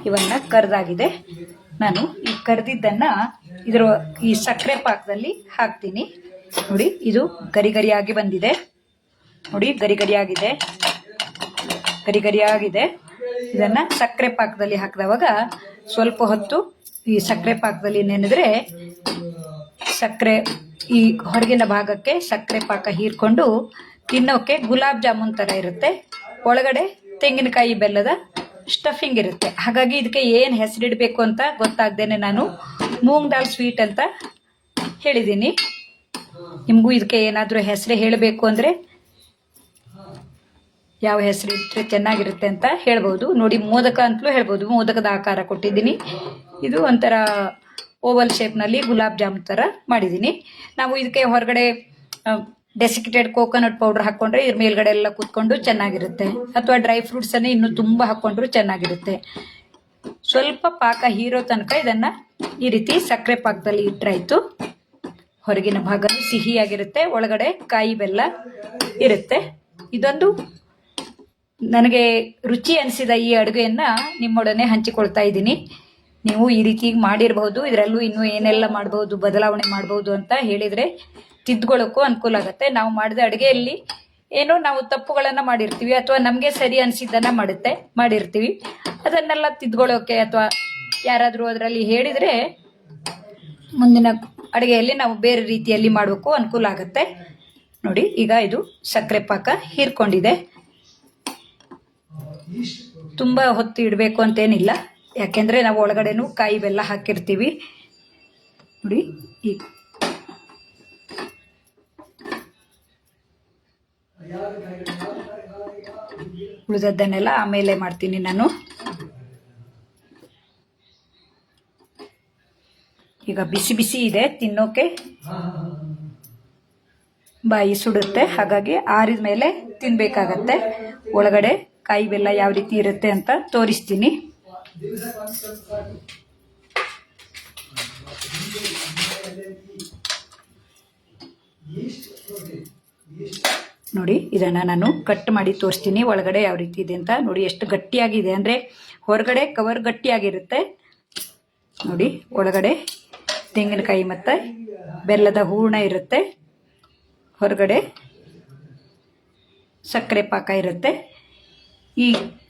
ಇವನ್ನ ಕರ್ದಾಗಿದೆ. ನಾನು ಈ ಕರ್ದಿದ್ದನ್ನು ಈ ಸಕ್ಕರೆ ಪಾಕದಲ್ಲಿ ಹಾಕ್ತೀನಿ. ನೋಡಿ, ಇದು ಗರಿ ಗರಿಯಾಗಿ ಬಂದಿದೆ. ನೋಡಿ, ಗರಿ ಗರಿಯಾಗಿದೆ. ಇದನ್ನು ಸಕ್ಕರೆ ಪಾಕದಲ್ಲಿ ಹಾಕಿದವಾಗ ಸ್ವಲ್ಪ ಹೊತ್ತು ಈ ಸಕ್ಕರೆ ಪಾಕದಲ್ಲಿ ನೆನೆದ್ರೆ ಸಕ್ಕರೆ ಈ ಹೊರಗಿನ ಭಾಗಕ್ಕೆ ಸಕ್ಕರೆ ಪಾಕ ಹೀರ್ಕೊಂಡು ತಿನ್ನೋಕೆ ಗುಲಾಬ್ ಜಾಮೂನ್ ಥರ ಇರುತ್ತೆ. ಒಳಗಡೆ ತೆಂಗಿನಕಾಯಿ ಬೆಲ್ಲದ ಸ್ಟಫಿಂಗ್ ಇರುತ್ತೆ. ಹಾಗಾಗಿ ಇದಕ್ಕೆ ಏನು ಹೆಸರಿಡಬೇಕು ಅಂತ ಗೊತ್ತಾಗ್ದೇನೆ ನಾನು ಮೂಂಗ್ ದಾಲ್ ಸ್ವೀಟ್ ಅಂತ ಹೇಳಿದ್ದೀನಿ. ನಿಮಗೂ ಇದಕ್ಕೆ ಏನಾದರೂ ಹೆಸರು ಹೇಳಬೇಕು ಅಂದರೆ ಯಾವ ಹೆಸರು ಇಟ್ಟರೆ ಚೆನ್ನಾಗಿರುತ್ತೆ ಅಂತ ಹೇಳ್ಬೋದು. ನೋಡಿ, ಮೋದಕ ಅಂತಲೂ ಹೇಳ್ಬೋದು. ಮೋದಕದ ಆಕಾರ ಕೊಟ್ಟಿದ್ದೀನಿ. ಇದು ಒಂಥರ ಓವಲ್ ಶೇಪ್ನಲ್ಲಿ ಗುಲಾಬ್ ಜಾಮೂನ್ ಥರ ಮಾಡಿದ್ದೀನಿ. ನಾವು ಇದಕ್ಕೆ ಹೊರಗಡೆ ಡೆಸಿಕೇಟೆಡ್ ಕೋಕೋನಟ್ ಪೌಡರ್ ಹಾಕ್ಕೊಂಡ್ರೆ ಇದ್ರ ಮೇಲ್ಗಡೆ ಎಲ್ಲ ಕೂತ್ಕೊಂಡು ಚೆನ್ನಾಗಿರುತ್ತೆ. ಅಥವಾ ಡ್ರೈ ಫ್ರೂಟ್ಸನ್ನೇ ಇನ್ನೂ ತುಂಬ ಹಾಕ್ಕೊಂಡ್ರೂ ಚೆನ್ನಾಗಿರುತ್ತೆ. ಸ್ವಲ್ಪ ಪಾಕ ಹೀರೋ ತನಕ ಇದನ್ನು ಈ ರೀತಿ ಸಕ್ಕರೆ ಪಾಕದಲ್ಲಿ ಇಟ್ಟರಾಯ್ತು. ಹೊರಗಿನ ಭಾಗ ಸಿಹಿಯಾಗಿರುತ್ತೆ, ಒಳಗಡೆ ಕಾಯಿ ಬೆಲ್ಲ ಇರುತ್ತೆ. ಇದೊಂದು ನನಗೆ ರುಚಿ ಅನಿಸಿದ ಈ ಅಡುಗೆಯನ್ನು ನಿಮ್ಮೊಡನೆ ಹಂಚಿಕೊಳ್ತಾ ಇದ್ದೀನಿ. ನೀವು ಈ ರೀತಿ ಮಾಡಿರಬಹುದು. ಇದರಲ್ಲೂ ಇನ್ನೂ ಏನೆಲ್ಲ ಮಾಡ್ಬೋದು, ಬದಲಾವಣೆ ಮಾಡ್ಬೋದು ಅಂತ ಹೇಳಿದರೆ ತಿದ್ಕೊಳ್ಳೋಕ್ಕೂ ಅನುಕೂಲ ಆಗುತ್ತೆ. ನಾವು ಮಾಡಿದ ಅಡುಗೆಯಲ್ಲಿ ಏನೋ ನಾವು ತಪ್ಪುಗಳನ್ನು ಮಾಡಿರ್ತೀವಿ ಅಥವಾ ನಮಗೆ ಸರಿ ಅನಿಸಿದ್ದನ್ನು ಮಾಡಿರ್ತೀವಿ. ಅದನ್ನೆಲ್ಲ ತಿದ್ಕೊಳ್ಳೋಕ್ಕೆ ಅಥವಾ ಯಾರಾದರೂ ಅದರಲ್ಲಿ ಹೇಳಿದರೆ ಮುಂದಿನ ಅಡುಗೆಯಲ್ಲಿ ನಾವು ಬೇರೆ ರೀತಿಯಲ್ಲಿ ಮಾಡೋಕ್ಕೂ ಅನುಕೂಲ ಆಗುತ್ತೆ. ನೋಡಿ, ಈಗ ಇದು ಸಕ್ಕರೆ ಪಾಕ ಹೀರ್ಕೊಂಡಿದೆ. ತುಂಬ ಹೊತ್ತು ಇಡಬೇಕು ಅಂತೇನಿಲ್ಲ, ಯಾಕೆಂದರೆ ನಾವು ಒಳಗಡೆನೂ ಕಾಯಿ ಬೆಲ್ಲ ಹಾಕಿರ್ತೀವಿ. ನೋಡಿ, ಈಗ ಉಳಿದದ್ದನ್ನೆಲ್ಲ ಆಮೇಲೆ ಮಾಡ್ತೀನಿ ನಾನು. ಈಗ ಬಿಸಿ ಬಿಸಿ ಇದೆ, ತಿನ್ನೋಕೆ ಬಾಯಿ ಸುಡುತ್ತೆ. ಹಾಗಾಗಿ ಆರಿದ ಮೇಲೆ ತಿನ್ನಬೇಕಾಗತ್ತೆ. ಒಳಗಡೆ ಕಾಯಿ ಬೆಲ್ಲ ಯಾವ ರೀತಿ ಇರುತ್ತೆ ಅಂತ ತೋರಿಸ್ತೀನಿ. ನೋಡಿ, ಇದನ್ನು ನಾನು ಕಟ್ ಮಾಡಿ ತೋರಿಸ್ತೀನಿ ಒಳಗಡೆ ಯಾವ ರೀತಿ ಇದೆ ಅಂತ. ನೋಡಿ, ಎಷ್ಟು ಗಟ್ಟಿಯಾಗಿದೆ ಅಂದರೆ ಹೊರಗಡೆ ಕವರ್ ಗಟ್ಟಿಯಾಗಿರುತ್ತೆ. ನೋಡಿ, ಒಳಗಡೆ ತೆಂಗಿನಕಾಯಿ ಮತ್ತು ಬೆಲ್ಲದ ಹೂರ್ಣ ಇರುತ್ತೆ, ಹೊರಗಡೆ ಸಕ್ಕರೆ ಪಾಕ ಇರುತ್ತೆ. ಈ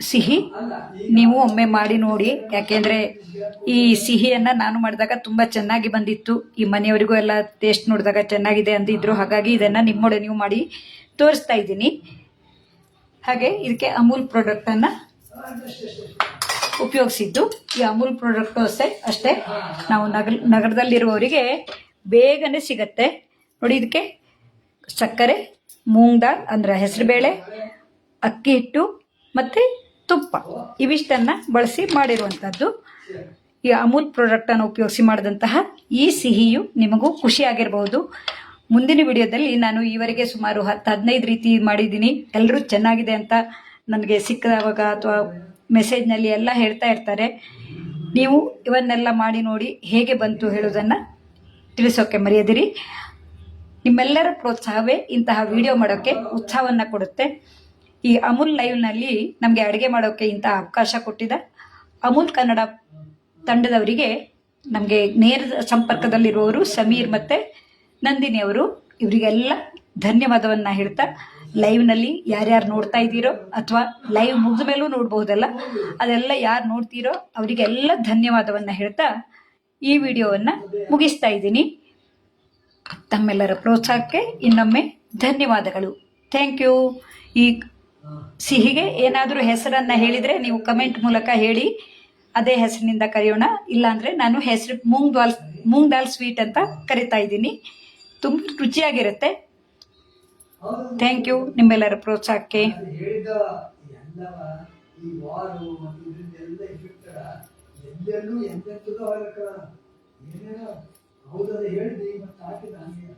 ಸಿಹಿ ನೀವು ಒಮ್ಮೆ ಮಾಡಿ ನೋಡಿ, ಯಾಕೆಂದರೆ ಈ ಸಿಹಿಯನ್ನು ನಾನು ಮಾಡಿದಾಗ ತುಂಬ ಚೆನ್ನಾಗಿ ಬಂದಿತ್ತು. ಈ ಮನೆಯವರಿಗೂ ಎಲ್ಲ ಟೇಸ್ಟ್ ನೋಡಿದಾಗ ಚೆನ್ನಾಗಿದೆ ಅಂದಿದ್ರು. ಹಾಗಾಗಿ ಇದನ್ನು ನಿಮ್ಮೊಡೆ ನೀವು ಮಾಡಿ ತೋರಿಸ್ತಾ ಇದ್ದೀನಿ. ಹಾಗೆ ಇದಕ್ಕೆ ಅಮೂಲ್ ಪ್ರಾಡಕ್ಟನ್ನು ಉಪಯೋಗಿಸಿದ್ದು. ಈ ಅಮೂಲ್ ಪ್ರಾಡಕ್ಟು ಅಷ್ಟೇ ನಾವು ನಗರದಲ್ಲಿರುವವರಿಗೆ ಬೇಗನೆ ಸಿಗತ್ತೆ. ನೋಡಿ, ಇದಕ್ಕೆ ಸಕ್ಕರೆ, ಮೂಂಗ್ ದಾಲ್ ಅಂದರೆ ಹೆಸರುಬೇಳೆ, ಅಕ್ಕಿ ಹಿಟ್ಟು ಮತ್ತು ತುಪ್ಪ ಇವಿಷ್ಟನ್ನು ಬಳಸಿ ಮಾಡಿರುವಂಥದ್ದು. ಈ ಅಮೂಲ್ ಪ್ರಾಡಕ್ಟನ್ನು ಉಪಯೋಗಿಸಿ ಮಾಡಿದಂತಹ ಈ ಸಿಹಿಯು ನಿಮಗೂ ಖುಷಿಯಾಗಿರಬಹುದು. ಮುಂದಿನ ವಿಡಿಯೋದಲ್ಲಿ ನಾನು ಈವರೆಗೆ ಸುಮಾರು 10-15 ರೀತಿ ಮಾಡಿದ್ದೀನಿ. ಎಲ್ಲರೂ ಚೆನ್ನಾಗಿದೆ ಅಂತ ನನಗೆ ಸಿಕ್ಕಿದಾಗ ಅಥವಾ ಮೆಸೇಜ್ನಲ್ಲಿ ಎಲ್ಲ ಹೇಳ್ತಾ ಇರ್ತಾರೆ. ನೀವು ಇವನ್ನೆಲ್ಲ ಮಾಡಿ ನೋಡಿ ಹೇಗೆ ಬಂತು ಹೇಳೋದನ್ನು ತಿಳಿಸೋಕ್ಕೆ ಮರೆಯದಿರಿ. ನಿಮ್ಮೆಲ್ಲರ ಪ್ರೋತ್ಸಾಹವೇ ಇಂತಹ ವಿಡಿಯೋ ಮಾಡೋಕ್ಕೆ ಉತ್ಸಾಹವನ್ನು ಕೊಡುತ್ತೆ. ಈ ಅಮೂಲ್ ಲೈವ್ನಲ್ಲಿ ನಮಗೆ ಅಡುಗೆ ಮಾಡೋಕ್ಕೆ ಇಂಥ ಅವಕಾಶ ಕೊಟ್ಟಿದ್ದ ಅಮೂಲ್ ಕನ್ನಡ ತಂಡದವರಿಗೆ, ನಮಗೆ ನೇರ ಸಂಪರ್ಕದಲ್ಲಿರುವವರು ಸಮೀರ್ ಮತ್ತು ನಂದಿನಿ ಅವರು, ಇವರಿಗೆಲ್ಲ ಧನ್ಯವಾದವನ್ನು ಹೇಳ್ತಾ, ಲೈವ್ನಲ್ಲಿ ಯಾರ್ಯಾರು ನೋಡ್ತಾ ಇದ್ದೀರೋ ಅಥವಾ ಲೈವ್ ಮುಗಿದ ಮೇಲೂ ನೋಡ್ಬೋದಲ್ಲ, ಅದೆಲ್ಲ ಯಾರು ನೋಡ್ತೀರೋ ಅವರಿಗೆಲ್ಲ ಧನ್ಯವಾದವನ್ನು ಹೇಳ್ತಾ ಈ ವಿಡಿಯೋವನ್ನು ಮುಗಿಸ್ತಾ ಇದ್ದೀನಿ. ತಮ್ಮೆಲ್ಲರ ಪ್ರೋತ್ಸಾಹಕ್ಕೆ ಇನ್ನೊಮ್ಮೆ ಧನ್ಯವಾದಗಳು. Thank you. ಈ ಸಿಹಿಗೆ ಏನಾದರೂ ಹೆಸರನ್ನು ಹೇಳಿದರೆ ನೀವು ಕಮೆಂಟ್ ಮೂಲಕ ಹೇಳಿ. ಅದೇ ಹೆಸರಿನಿಂದ ಕರೆಯೋಣ. ಇಲ್ಲಾಂದ್ರೆ ನಾನು ಹೆಸರು ಮೂಂಗ್ ದಾಲ್ ಸ್ವೀಟ್ ಅಂತ ಕರಿತಾ ಇದ್ದೀನಿ. ತುಂಬ ರುಚಿಯಾಗಿರುತ್ತೆ. ಥ್ಯಾಂಕ್ ಯು ನಿಮ್ಮೆಲ್ಲರ ಪ್ರೋತ್ಸಾಹಕ್ಕೆ. ಹೇಳಿದ ಎಲ್ಲವ ಈ ವಾರು ಮತ್ತು ಇದನ್ನೆಲ್ಲ ಎಫೆಕ್ಟ್ ಎಲ್ಲೆಲ್ಲೂ ಎಂತೆಂಥದ್ದು ಏನೇನೋ ಹೌದದ ಹೇಳಿದೆ ಮತ್ತೆ ಹಾಕಿದ ಹಂಗೆ